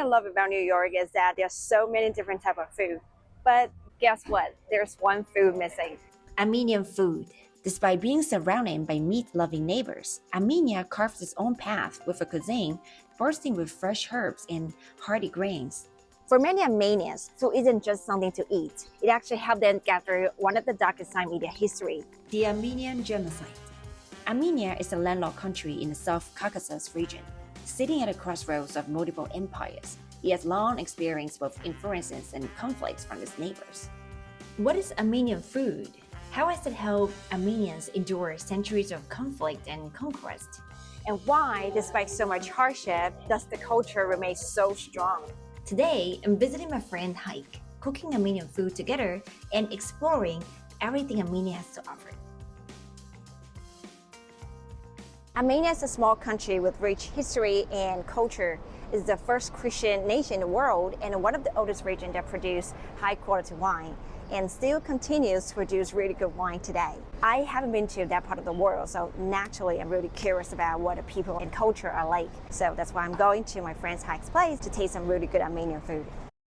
I love about New York is that there's so many different types of food. But guess what? There's one food missing. Armenian food. Despite being surrounded by meat-loving neighbors, Armenia carves its own path with a cuisine bursting with fresh herbs and hearty grains. For many Armenians, food isn't just something to eat. It actually helped them get through one of the darkest times in their history. The Armenian genocide. Armenia is a landlocked country in the South Caucasus region. Sitting at a crossroads of multiple empires, it has long experienced both influences and conflicts from its neighbors. What is Armenian food? How has it helped Armenians endure centuries of conflict and conquest? And why, despite so much hardship, does the culture remain so strong? Today, I'm visiting my friend Haik, cooking Armenian food together and exploring everything Armenia has to offer. Armenia is a small country with rich history and culture. It's the first Christian nation in the world and one of the oldest regions that produce high-quality wine, and still continues to produce really good wine today. I haven't been to that part of the world, so naturally I'm really curious about what the people and culture are like. So that's why I'm going to my friend's Haik's place to taste some really good Armenian food.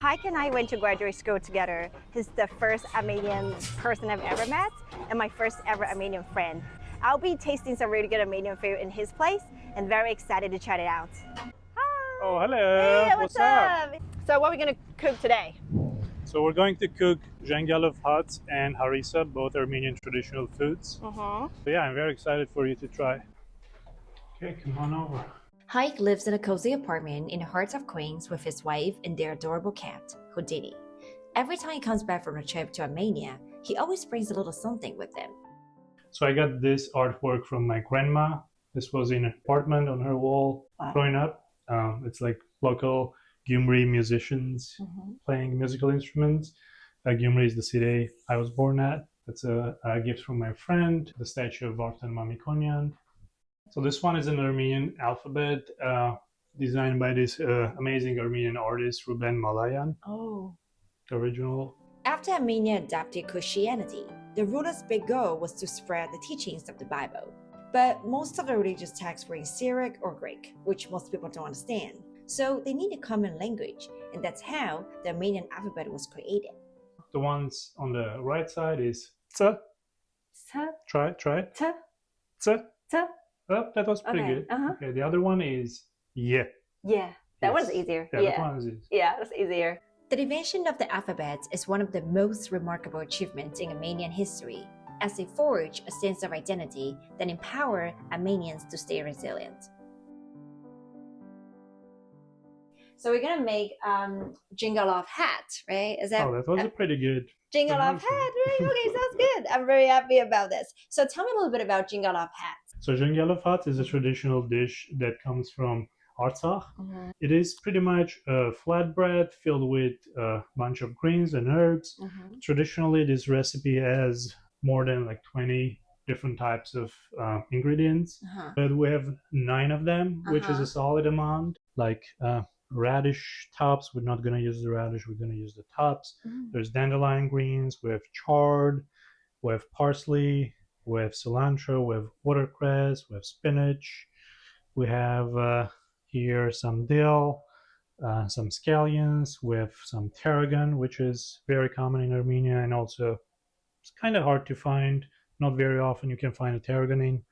Haik and I went to graduate school together. He's the first Armenian person I've ever met and my first ever Armenian friend. I'll be tasting some really good Armenian food in his place and very excited to try it out. Hi! Oh, hello! Hey, what's up? So what are we gonna cook today? So we're going to cook Jingalov Hats and Harrisa, both Armenian traditional foods. So yeah, I'm very excited for you to try. Okay, come on over. Haik lives in a cozy apartment in the heart of Queens with his wife and their adorable cat, Houdini. Every time he comes back from a trip to Armenia, he always brings a little something with him. So I got this artwork from my grandma. This was in an apartment on her wall growing up. It's like local Gyumri musicians playing musical instruments. Gyumri is the city I was born at. That's a gift from my friend, the statue of Vartan Mamikonian. So this one is an Armenian alphabet designed by this amazing Armenian artist, Ruben Malayan. Oh. The original. After Armenia adopted Christianity, the ruler's big goal was to spread the teachings of the Bible. But most of the religious texts were in Syriac or Greek, which most people don't understand. So they need a common language, and that's how the Armenian alphabet was created. The ones on the right side is T. Try it. T. T. T. Oh, that was pretty good. Okay, the other one is Yeah. Yeah, that one's easier. Yeah, that one is easy. Yeah, that's easier. The invention of the alphabet is one of the most remarkable achievements in Armenian history, as it forged a sense of identity that empowered Armenians to stay resilient. So we're gonna make Jingalov hat, right? Is that? Oh, that was a pretty good Jingalov hat, right? Okay, sounds good. I'm very happy about this. So tell me a little bit about Jingalov hat. So Jingalov Hats is a traditional dish that comes from Artsakh. It is pretty much a flatbread filled with a bunch of greens and herbs. Traditionally, this recipe has more than like 20 different types of ingredients, but we have 9 of them, which is a solid amount. Like radish tops, we're not going to use the radish, we're going to use the tops. There's dandelion greens, we have chard, we have parsley, we have cilantro, we have watercress, we have spinach, we have here some dill, some scallions, we have some tarragon, which is very common in Armenia, and also it's kind of hard to find. Not very often you can find a tarragon in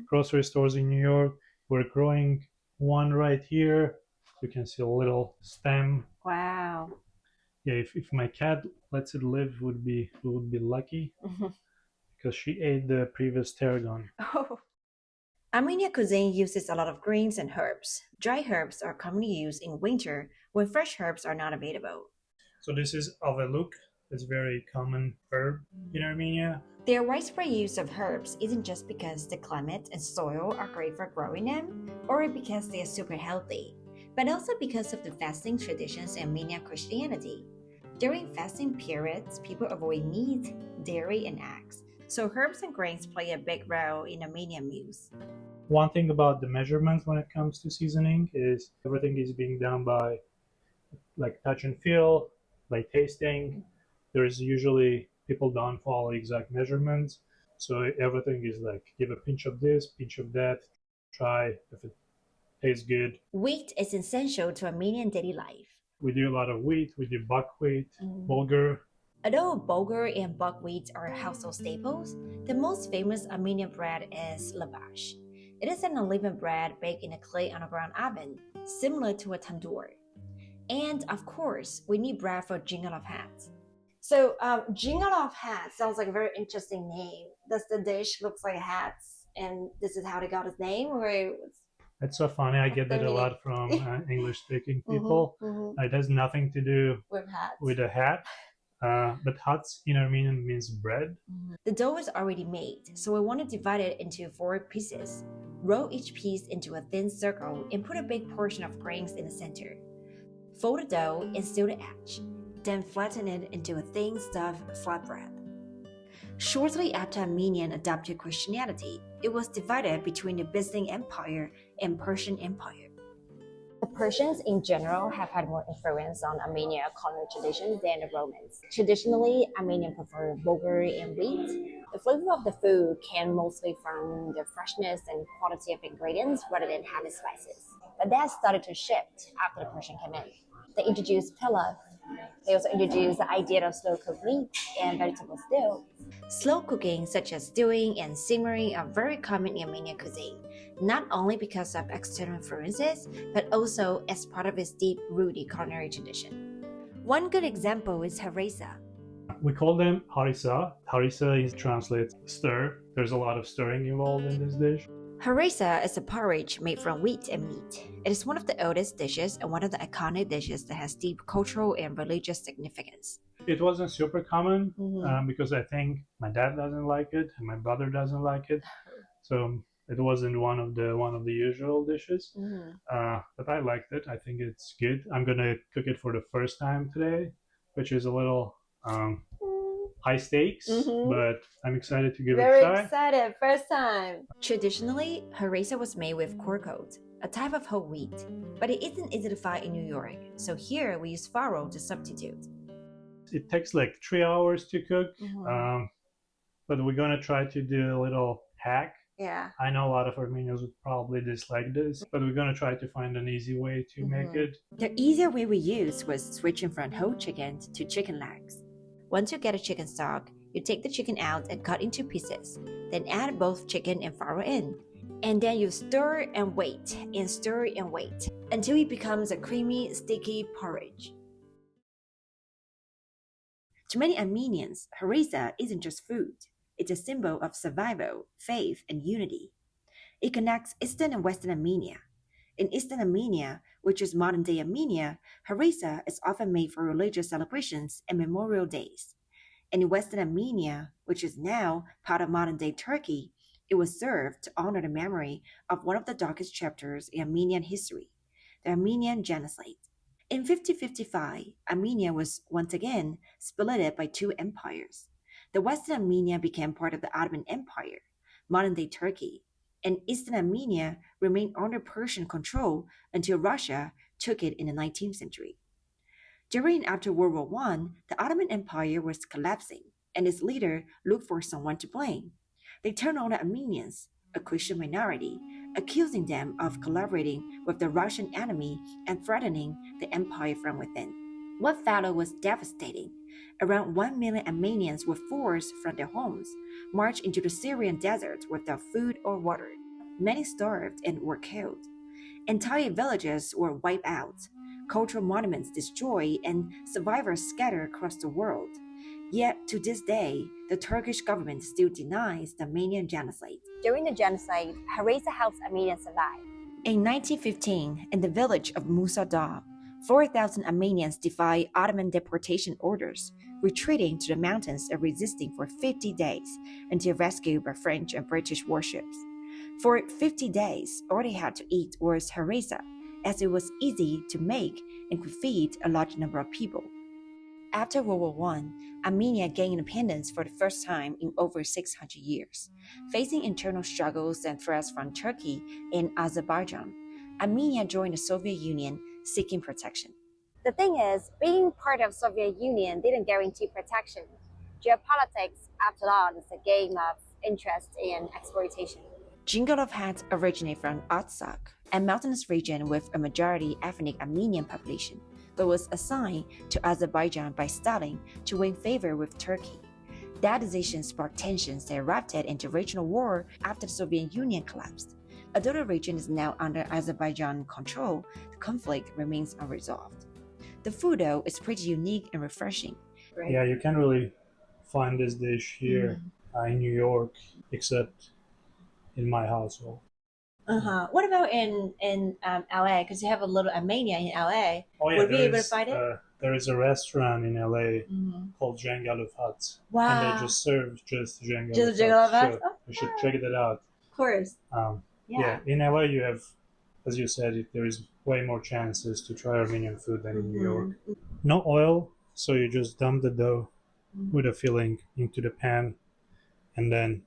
grocery stores in New York. We're growing one right here. You can see a little stem. Wow. Yeah, if my cat lets it live, we would be lucky because she ate the previous tarragon. Oh. Armenian cuisine uses a lot of greens and herbs. Dry herbs are commonly used in winter when fresh herbs are not available. So this is aveluk. It's a very common herb in Armenia. Their widespread use of herbs isn't just because the climate and soil are great for growing them, or because they are super healthy, but also because of the fasting traditions in Armenian Christianity. During fasting periods, people avoid meat, dairy, and eggs, so herbs and grains play a big role in Armenian meals. One thing about the measurements when it comes to seasoning is everything is being done by like touch and feel, by tasting. There's usually people don't follow exact measurements, so everything is like give a pinch of this, pinch of that, try if it tastes good. Wheat is essential to Armenian daily life. We do a lot of wheat. We do buckwheat, bulgur. Although bulgur and buckwheat are household staples, the most famous Armenian bread is lavash. It is an uneven bread baked in a clay underground oven, similar to a tandoor. And of course, we need bread for Jingalov Hats. So, Jingalov Hats sounds like a very interesting name. Does the dish looks like hats, and this is how they got its name, or It's so funny. I get that a lot from English-speaking people. It has nothing to do with a hat. But hats in Armenian means bread. The dough is already made, so we want to divide it into 4 pieces. Roll each piece into a thin circle and put a big portion of grains in the center. Fold the dough and seal the edge. Then flatten it into a thin stuffed flatbread. Shortly after Armenian adopted Christianity, it was divided between the Byzantine Empire and Persian Empire. The Persians in general have had more influence on Armenia culinary traditions than the Romans. Traditionally, Armenians prefer bulgur and wheat. The flavor of the food came mostly from the freshness and quality of ingredients rather than heavy spices. But that started to shift after the Persian came in. They introduced pilaf. They also introduced the idea of slow-cooked meat and vegetable stew. Slow cooking, such as stewing and simmering, are very common in Armenian cuisine, not only because of external influences, but also as part of its deep-rooted culinary tradition. One good example is harissa. We call them harisa. Harisa translates stir. There's a lot of stirring involved in this dish. Harissa is a porridge made from wheat and meat. It is one of the oldest dishes and one of the iconic dishes that has deep cultural and religious significance. It wasn't super common because I think my dad doesn't like it and my brother doesn't like it, so it wasn't one of the usual dishes. But I liked it. I think it's good. I'm gonna cook it for the first time today, which is a little high stakes, but I'm excited to give it a try. Very excited, first time. Traditionally, harissa was made with korkot, a type of whole wheat, but it isn't easy to find in New York, so here we use farro to substitute. It takes like 3 hours to cook, but we're gonna try to do a little hack. Yeah. I know a lot of Armenians would probably dislike this, but we're gonna try to find an easy way to make it. The easier way we used was switching from whole chicken to chicken legs. Once you get a chicken stock, you take the chicken out and cut into pieces. Then add both chicken and farro in. And then you stir and wait until it becomes a creamy, sticky porridge. To many Armenians, harissa isn't just food. It's a symbol of survival, faith, and unity. It connects Eastern and Western Armenia. In Eastern Armenia, which is modern-day Armenia, harissa is often made for religious celebrations and memorial days. And in Western Armenia, which is now part of modern-day Turkey, it was served to honor the memory of one of the darkest chapters in Armenian history, the Armenian genocide. In 1555, Armenia was once again split by 2 empires. The Western Armenia became part of the Ottoman Empire, modern-day Turkey, and Eastern Armenia remained under Persian control until Russia took it in the 19th century. During and after World War I, the Ottoman Empire was collapsing, and its leader looked for someone to blame. They turned on the Armenians, a Christian minority, accusing them of collaborating with the Russian enemy and threatening the empire from within. What followed was devastating. Around 1 million Armenians were forced from their homes, marched into the Syrian desert without food or water. Many starved and were killed. Entire villages were wiped out, cultural monuments destroyed, and survivors scattered across the world. Yet, to this day, the Turkish government still denies the Armenian genocide. During the genocide, harissa helps Armenians survive. In 1915, in the village of Musa Dağ, 4,000 Armenians defied Ottoman deportation orders, retreating to the mountains and resisting for 50 days until rescued by French and British warships. For 50 days, all they had to eat was harissa, as it was easy to make and could feed a large number of people. After World War I, Armenia gained independence for the first time in over 600 years. Facing internal struggles and threats from Turkey and Azerbaijan, Armenia joined the Soviet Union seeking protection. The thing is, being part of Soviet Union didn't guarantee protection. Geopolitics, after all, is a game of interest and exploitation. Jingalov hats originate from Artsakh, a mountainous region with a majority ethnic Armenian population, but was assigned to Azerbaijan by Stalin to win favor with Turkey. That decision sparked tensions that erupted into regional war after the Soviet Union collapsed. Although the region is now under Azerbaijan control, the conflict remains unresolved. The food, though, is pretty unique and refreshing. Right? Yeah, you can't really find this dish here in New York, except in my household. What about in LA? Because you have a little Armenia in LA. Oh yeah, Would we be able to find it? There is a restaurant in LA called Jingalov Hats, and Wow. they just serve just Jingalov Just Jingalov Hats? Hats. So you should check it out. Of course. Yeah, in LA you have, as you said, there is way more chances to try Armenian food than in New York. No oil, so you just dump the dough with a filling into the pan, and then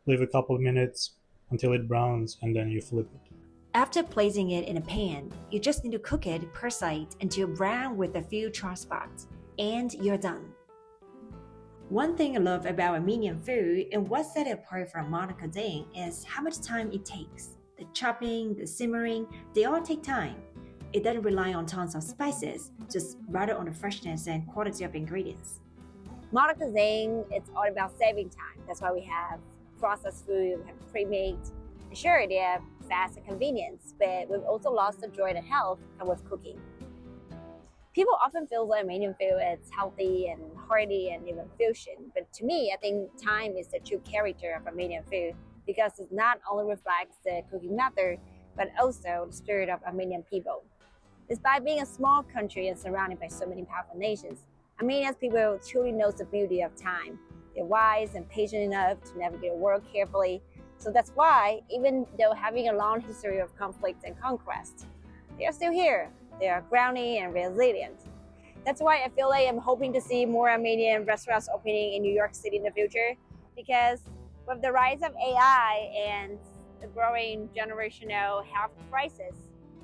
leave a couple of minutes until it browns, and then you flip it. After placing it in a pan, you just need to cook it per side until brown with a few char spots, and you're done. One thing I love about Armenian food and what set it apart from modern cuisine is how much time it takes. The chopping, the simmering, they all take time. It doesn't rely on tons of spices, just rather on the freshness and quality of ingredients. Modern cuisine, it's all about saving time. That's why we have processed food, we have pre-made. Sure, they have fast and convenience, but we've also lost the joy and health come with cooking. People often feel that Armenian food is healthy and hearty and even fusion, but to me, I think time is the true character of Armenian food because it not only reflects the cooking method, but also the spirit of Armenian people. Despite being a small country and surrounded by so many powerful nations, Armenia's people truly knows the beauty of time. They're wise and patient enough to navigate the world carefully. So that's why, even though having a long history of conflict and conquest, they are still here. They are grounded and resilient. That's why I feel like I'm hoping to see more Armenian restaurants opening in New York City in the future, because with the rise of AI and the growing generational health crisis,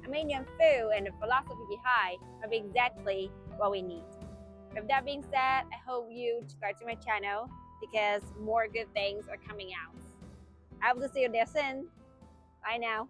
Armenian food and the philosophy behind are exactly what we need. With that being said, I hope you subscribe to my channel because more good things are coming out. I hope to see you there soon. Bye now.